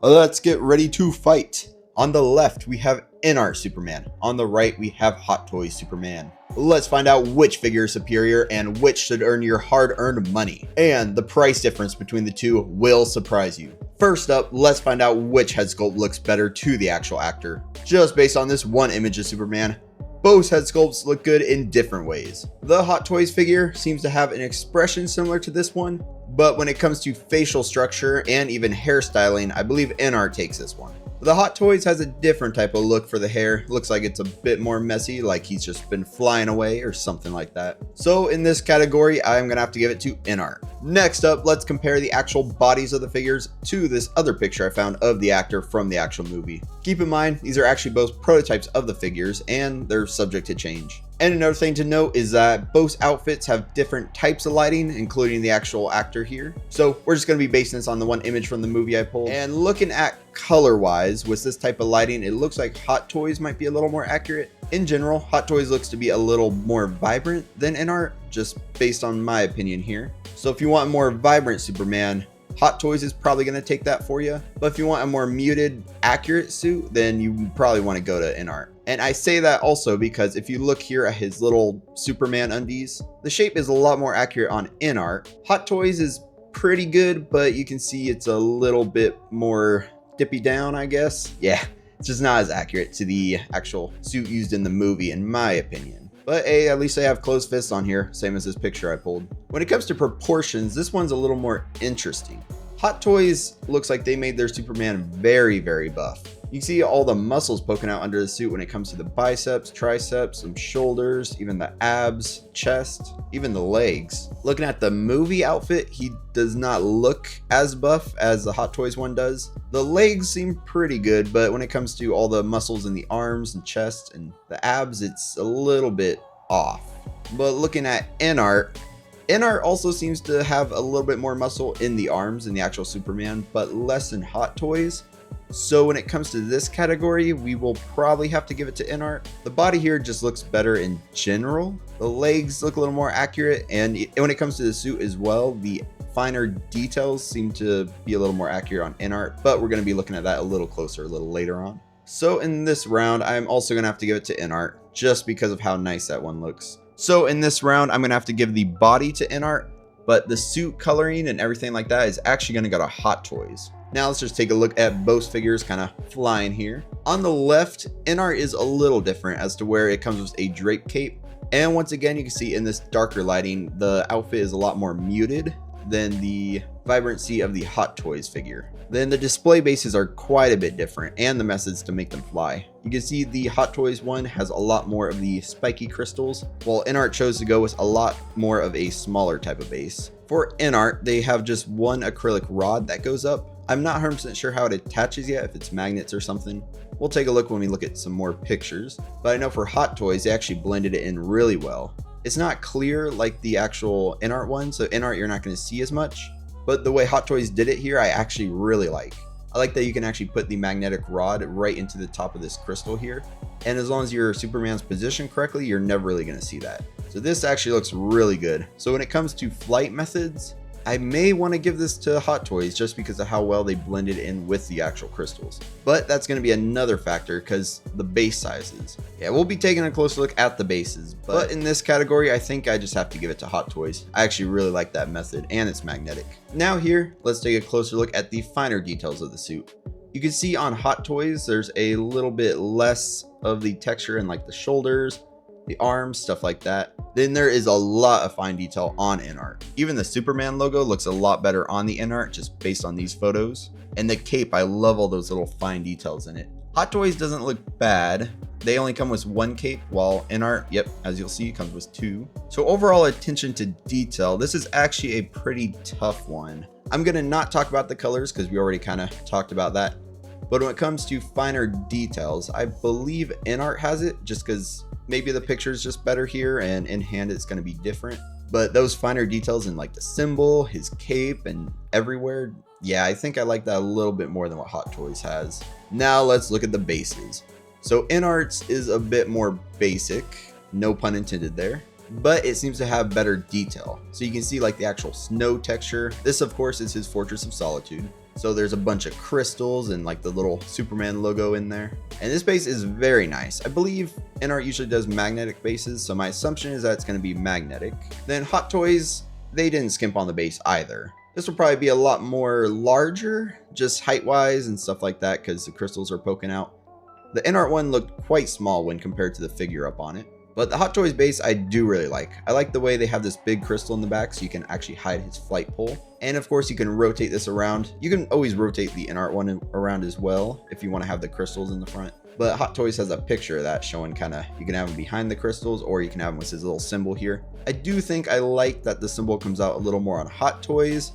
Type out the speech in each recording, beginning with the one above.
Let's get ready to fight. On the left, we have Inart Superman. On the right, we have Hot Toys Superman. Let's find out which figure is superior and which should earn your hard-earned money. And the price difference between the two will surprise you. First up, let's find out which head sculpt looks better to the actual actor. Just based on this one image of Superman, both head sculpts look good in different ways. The Hot Toys figure seems to have an expression similar to this one, but when it comes to facial structure and even hairstyling, I believe Inart takes this one. The Hot Toys has a different type of look for the hair. Looks like it's a bit more messy, like he's just been flying away or something like that. So in this category, I'm gonna have to give it to Inart. Next up, let's compare the actual bodies of the figures to this other picture I found of the actor from the actual movie. Keep in mind, these are actually both prototypes of the figures and they're subject to change. And another thing to note is that both outfits have different types of lighting, including the actual actor here. So we're just going to be basing this on the one image from the movie I pulled. And looking at color-wise, with this type of lighting, it looks like Hot Toys might be a little more accurate. In general, Hot Toys looks to be a little more vibrant than Inart, just based on my opinion here. So if you want a more vibrant Superman, Hot Toys is probably going to take that for you. But if you want a more muted, accurate suit, then you probably want to go to Inart. And I say that also because if you look here at his little Superman undies, the shape is a lot more accurate on Inart. Hot Toys is pretty good, but you can see it's a little bit more dippy down, I guess. Yeah, it's just not as accurate to the actual suit used in the movie, in my opinion. But hey, at least I have closed fists on here, same as this picture I pulled. When it comes to proportions, this one's a little more interesting. Hot Toys looks like they made their Superman very, very buff. You can see all the muscles poking out under the suit when it comes to the biceps, triceps, some shoulders, even the abs, chest, even the legs. Looking at the movie outfit, he does not look as buff as the Hot Toys one does. The legs seem pretty good, but when it comes to all the muscles in the arms and chest and the abs, it's a little bit off. But looking at Inart also seems to have a little bit more muscle in the arms in the actual Superman, but less in Hot Toys. So when it comes to this category, we will probably have to give it to Inart. The body here just looks better in general. The legs look a little more accurate, and when it comes to the suit as well, the finer details seem to be a little more accurate on Inart, but we're going to be looking at that a little closer a little later on. So in this round, I'm also going to have to give it to Inart just because of how nice that one looks. So in this round, I'm going to have to give the body to Inart, but the suit coloring and everything like that is actually going to go to Hot Toys. Now let's just take a look at both figures kind of flying here. On the left, Inart is a little different as to where it comes with a drape cape. And once again, you can see in this darker lighting, the outfit is a lot more muted than the vibrancy of the Hot Toys figure. Then the display bases are quite a bit different and the methods to make them fly. You can see the Hot Toys one has a lot more of the spiky crystals, while Inart chose to go with a lot more of a smaller type of base. For Inart, they have just one acrylic rod that goes up. I'm not 100% sure how it attaches yet, if it's magnets or something. We'll take a look when we look at some more pictures. But I know for Hot Toys, they actually blended it in really well. It's not clear like the actual Inart one, so Inart you're not going to see as much. But the way Hot Toys did it here, I actually really like. I like that you can actually put the magnetic rod right into the top of this crystal here. And as long as your Superman's positioned correctly, you're never really going to see that. So this actually looks really good. So when it comes to flight methods, I may want to give this to Hot Toys just because of how well they blended in with the actual crystals. But that's going to be another factor because the base sizes. Yeah, we'll be taking a closer look at the bases. But in this category, I think I just have to give it to Hot Toys. I actually really like that method and it's magnetic. Now here, let's take a closer look at the finer details of the suit. You can see on Hot Toys, there's a little bit less of the texture in like the shoulders, the arms, stuff like that. Then there is a lot of fine detail on Inart. Even the Superman logo looks a lot better on the Inart just based on these photos. And the cape, I love all those little fine details in it. Hot Toys doesn't look bad. They only come with one cape, while Inart, yep, as you'll see, comes with two. So overall attention to detail, this is actually a pretty tough one. I'm gonna not talk about the colors because we already kind of talked about that. But when it comes to finer details, I believe Inart has it just because maybe the picture is just better here and in hand it's going to be different. But those finer details in like the symbol, his cape, and everywhere, yeah, I think I like that a little bit more than what Hot Toys has. Now let's look at the bases. So Inart's is a bit more basic, no pun intended there, but it seems to have better detail. So you can see like the actual snow texture. This of course is his Fortress of Solitude. So there's a bunch of crystals and like the little Superman logo in there. And this base is very nice. I believe Inart usually does magnetic bases, so my assumption is that it's going to be magnetic. Then Hot Toys, they didn't skimp on the base either. This will probably be a lot more larger, just height-wise and stuff like that, because the crystals are poking out. The Inart one looked quite small when compared to the figure up on it. But the Hot Toys base I do really like. I like the way they have this big crystal in the back so you can actually hide his flight pole. And of course you can rotate this around. You can always rotate the Inart one around as well if you want to have the crystals in the front. But Hot Toys has a picture of that showing kind of, you can have him behind the crystals or you can have him with his little symbol here. I do think I like that the symbol comes out a little more on Hot Toys.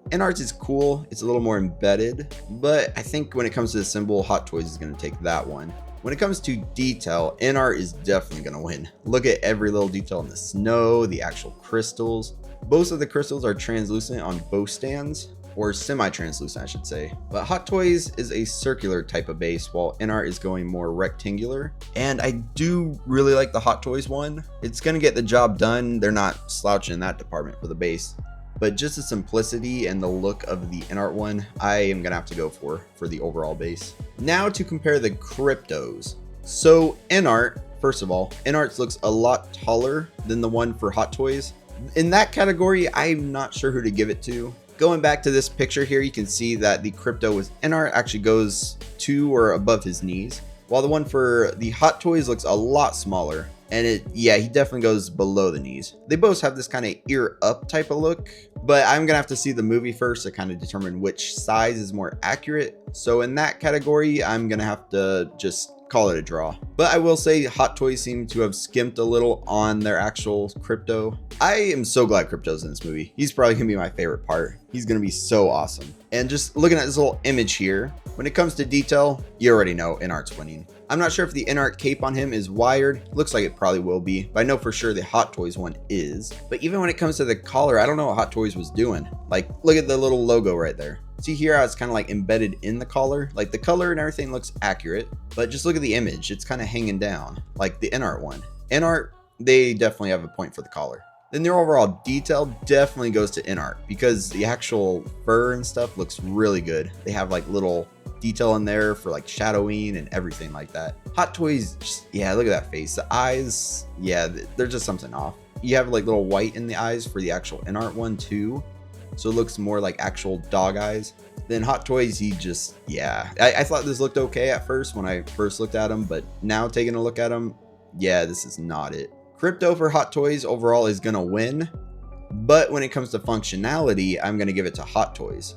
Inart is cool, it's a little more embedded, but I think when it comes to the symbol, Hot Toys is going to take that one. When it comes to detail, Inart is definitely going to win. Look at every little detail in the snow, the actual crystals. Most of the crystals are translucent on both stands, or semi-translucent I should say. But Hot Toys is a circular type of base, while Inart is going more rectangular. And I do really like the Hot Toys one. It's going to get the job done. They're not slouching in that department for the base. But just the simplicity and the look of the Inart one, I am going to have to go for the overall base. Now to compare the Kryptos. So Inart, first of all, Inart's looks a lot taller than the one for Hot Toys. In that category, I'm not sure who to give it to. Going back to this picture here, you can see that the Krypto with Inart actually goes to or above his knees, while the one for the Hot Toys looks a lot smaller. And he definitely goes below the knees. They both have this kind of ear up type of look, but I'm gonna have to see the movie first to kind of determine which size is more accurate. So in that category, I'm gonna have to just call it a draw. But I will say Hot Toys seem to have skimped a little on their actual Krypto. I am so glad Krypto's in this movie. He's probably gonna be my favorite part. He's gonna be so awesome. And just looking at this little image here, when it comes to detail, you already know Inart's winning. I'm not sure if the Inart cape on him is wired. Looks like it probably will be, but I know for sure the Hot Toys one is. But even when it comes to the collar, I don't know what Hot Toys was doing. Like, look at the little logo right there. See here how it's kind of like embedded in the collar? Like the color and everything looks accurate, but just look at the image. It's kind of hanging down like the Inart one. Inart, they definitely have a point for the collar. Then their overall detail definitely goes to Inart because the actual fur and stuff looks really good. They have like little detail in there for like shadowing and everything like that. Hot Toys, just, yeah, look at that face. The eyes, yeah, there's just something off. You have like little white in the eyes for the actual Inart one too. So it looks more like actual dog eyes. Then Hot Toys, he just, yeah. I thought this looked okay at first when I first looked at him, but now taking a look at him, yeah, this is not it. Krypto for Hot Toys overall is gonna win, but when it comes to functionality, I'm gonna give it to Hot Toys.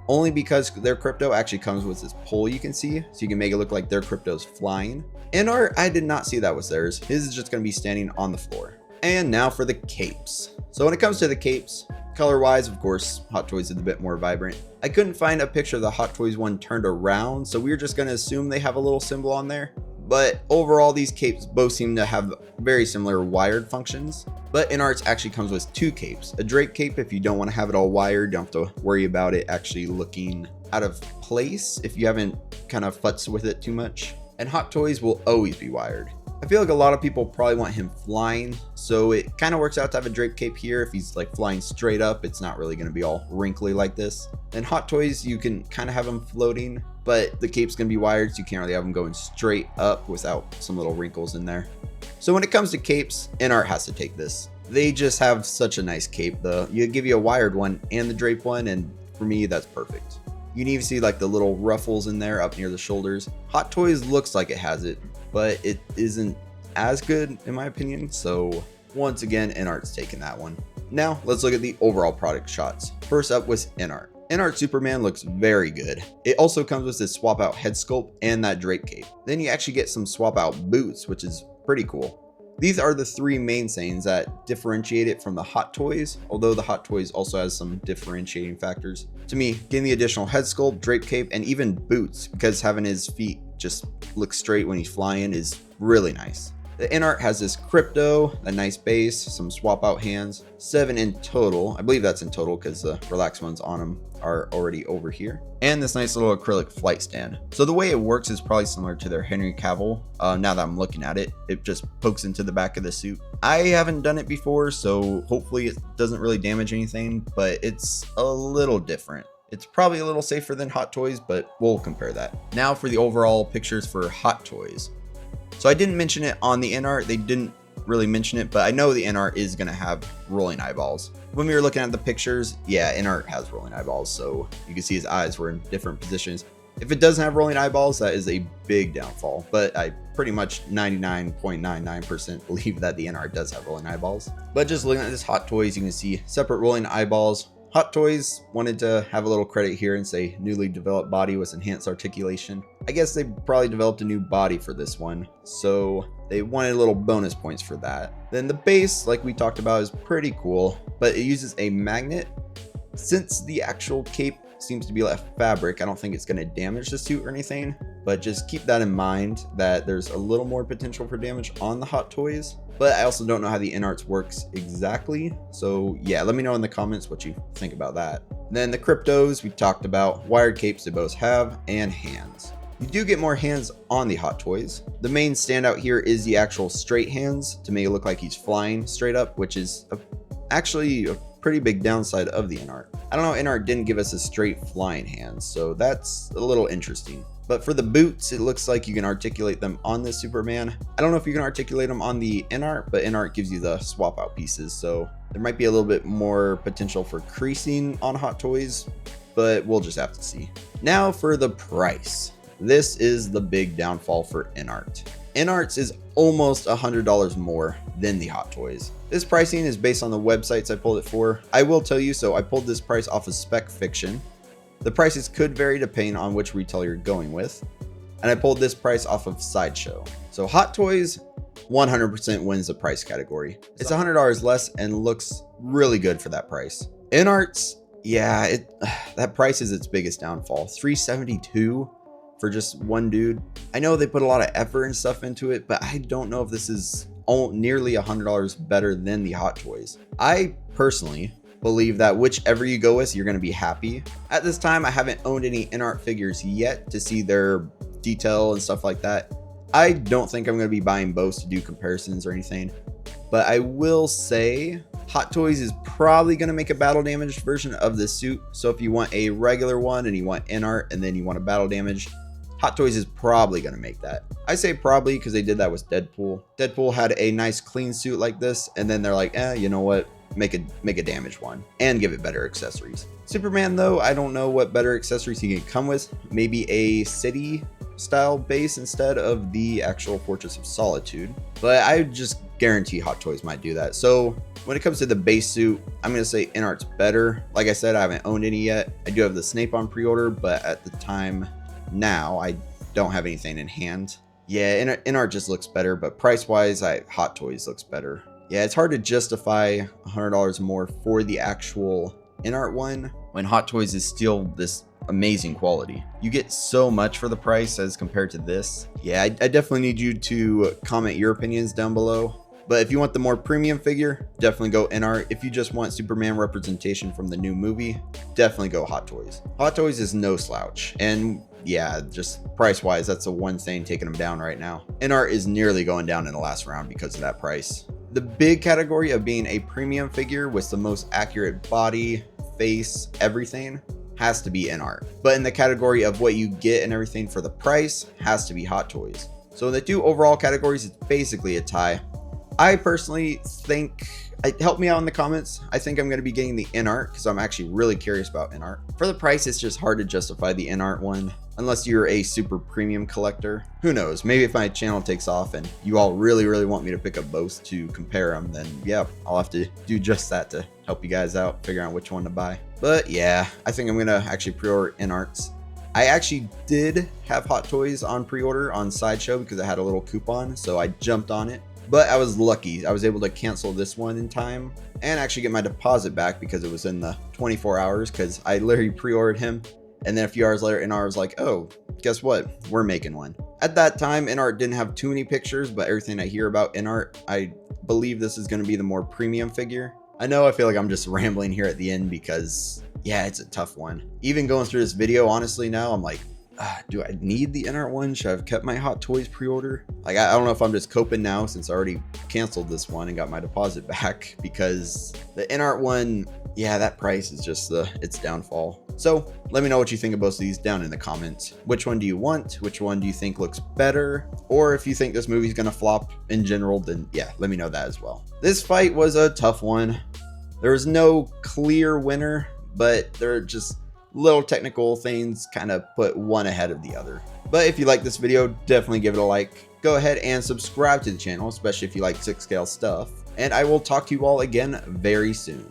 Only because their Krypto actually comes with this pole you can see, so you can make it look like their Krypto's flying. Inart, I did not see that was theirs. His is just gonna be standing on the floor. And now for the capes. So when it comes to the capes, color-wise, of course, Hot Toys is a bit more vibrant. I couldn't find a picture of the Hot Toys one turned around, so we were just gonna assume they have a little symbol on there. But overall, these capes both seem to have very similar wired functions. But Inart's actually comes with two capes. A Drake cape if you don't want to have it all wired, don't have to worry about it actually looking out of place if you haven't kind of futzed with it too much. And Hot Toys will always be wired. I feel like a lot of people probably want him flying, so it kind of works out to have a Drake cape here. If he's like flying straight up, it's not really going to be all wrinkly like this. And Hot Toys, you can kind of have him floating, but the cape's going to be wired, so you can't really have him going straight up without some little wrinkles in there. So when it comes to capes, Inart has to take this. They just have such a nice cape. You give you a wired one and the drape one, and for me, that's perfect. You can even see like the little ruffles in there up near the shoulders. Hot Toys looks like it has it, but it isn't as good in my opinion. So once again, Inart's taking that one. Now let's look at the overall product shots. First up was Inart. Inart Superman looks very good. It also comes with this swap out head sculpt and that drape cape. Then you actually get some swap out boots, which is pretty cool. These are the three main things that differentiate it from the Hot Toys, although the Hot Toys also has some differentiating factors. To me, getting the additional head sculpt, drape cape, and even boots, because having his feet just look straight when he's flying is really nice. The Inart has this Krypto, a nice base, some swap out hands, 7 in total. I believe that's in total because the relaxed ones on them are already over here. And this nice little acrylic flight stand. So the way it works is probably similar to their Henry Cavill. Now that I'm looking at it, it just pokes into the back of the suit. I haven't done it before, so hopefully it doesn't really damage anything, but it's a little different. It's probably a little safer than Hot Toys, but we'll compare that. Now for the overall pictures for Hot Toys. So I didn't mention it on the Inart. They didn't really mention it, but I know the Inart is going to have rolling eyeballs. When we were looking at the pictures, yeah, Inart has rolling eyeballs, so you can see his eyes were in different positions. If it doesn't have rolling eyeballs, that is a big downfall, but I pretty much 99.99% believe that the Inart does have rolling eyeballs. But just looking at this Hot Toys, you can see separate rolling eyeballs. Hot Toys wanted to have a little credit here and say newly developed body with enhanced articulation. I guess they probably developed a new body for this one, so they wanted a little bonus points for that. Then the base, like we talked about, is pretty cool, but it uses a magnet. Since the actual cape seems to be like fabric, I don't think it's going to damage the suit or anything, but just keep that in mind that there's a little more potential for damage on the Hot Toys. But I also don't know how the Inarts works exactly, so yeah, let me know in the comments what you think about that. Then the Kryptos, we talked about wired capes they both have, and hands. You do get more hands on the Hot Toys. The main standout here is the actual straight hands to make it look like he's flying straight up, which is actually a pretty big downside of the Inart. I don't know, Inart didn't give us a straight flying hand, so that's a little interesting. But for the boots, it looks like you can articulate them on this Superman. I don't know if you can articulate them on the Inart, but Inart gives you the swap out pieces, so there might be a little bit more potential for creasing on Hot Toys, but we'll just have to see. Now for the price. This is the big downfall for Inart. Inart's is almost $100 more than the Hot Toys. This pricing is based on the websites I pulled it for. I will tell you, so I pulled this price off of Spec Fiction. The prices could vary depending on which retailer you're going with. And I pulled this price off of Sideshow. So Hot Toys 100% wins the price category. It's $100 less and looks really good for that price. Inart's, yeah, that price is its biggest downfall. $372 for just one dude. I know they put a lot of effort and stuff into it, but I don't know if this is nearly $100 better than the Hot Toys. I personally believe that whichever you go with, you're going to be happy. At this time, I haven't owned any Inart figures yet to see their detail and stuff like that. I don't think I'm going to be buying both to do comparisons or anything, but I will say Hot Toys is probably going to make a battle damaged version of this suit. So if you want a regular one and you want Inart and then you want a battle damage, Hot Toys is probably going to make that. I say probably because they did that with Deadpool. Deadpool had a nice clean suit like this, and then they're like, you know what? Make a damaged one and give it better accessories. Superman, though, I don't know what better accessories he can come with. Maybe a city style base instead of the actual Fortress of Solitude. But I just guarantee Hot Toys might do that. So when it comes to the base suit, I'm going to say Inart's better. Like I said, I haven't owned any yet. I do have the Snape on pre-order, but at the time now, I don't have anything in hand. Yeah, Inart just looks better, but price-wise, Hot Toys looks better. Yeah, it's hard to justify $100 more for the actual Inart one when Hot Toys is still this amazing quality. You get so much for the price as compared to this. Yeah, I definitely need you to comment your opinions down below. But if you want the more premium figure, definitely go Inart. If you just want Superman representation from the new movie, definitely go Hot Toys. Hot Toys is no slouch. And yeah, just price-wise, that's the one thing taking them down right now. Inart is nearly going down in the last round because of that price. The big category of being a premium figure with the most accurate body, face, everything has to be Inart. But in the category of what you get and everything for the price has to be Hot Toys. So in the two overall categories, it's basically a tie. I personally think, help me out in the comments. I think I'm going to be getting the Inart because I'm actually really curious about Inart. For the price, it's just hard to justify the Inart one unless you're a super premium collector. Who knows? Maybe if my channel takes off and you all really want me to pick up both to compare them, then yeah, I'll have to do just that to help you guys out, figure out which one to buy. But yeah, I think I'm going to actually pre-order Inarts. I actually did have Hot Toys on pre-order on Sideshow because I had a little coupon, so I jumped on it. But I was lucky. I was able to cancel this one in time and actually get my deposit back because it was in the 24 hours because I literally pre-ordered him. And then a few hours later, Inart was like, oh, guess what? We're making one. At that time, Inart didn't have too many pictures, but everything I hear about Inart, I believe this is going to be the more premium figure. I know I feel like I'm just rambling here at the end because, yeah, it's a tough one. Even going through this video, honestly, now I'm like, do I need the Inart one? Should I have kept my Hot Toys pre-order? Like, I don't know if I'm just coping now since I already canceled this one and got my deposit back because the Inart one, yeah, that price is just its downfall. So let me know what you think of both of these down in the comments. Which one do you want? Which one do you think looks better? Or if you think this movie's gonna flop in general, then yeah, let me know that as well. This fight was a tough one. There was no clear winner, but there are just little technical things kind of put one ahead of the other. But if you like this video, definitely give it a like. Go ahead and subscribe to the channel, especially if you like 6 scale stuff. And I will talk to you all again very soon.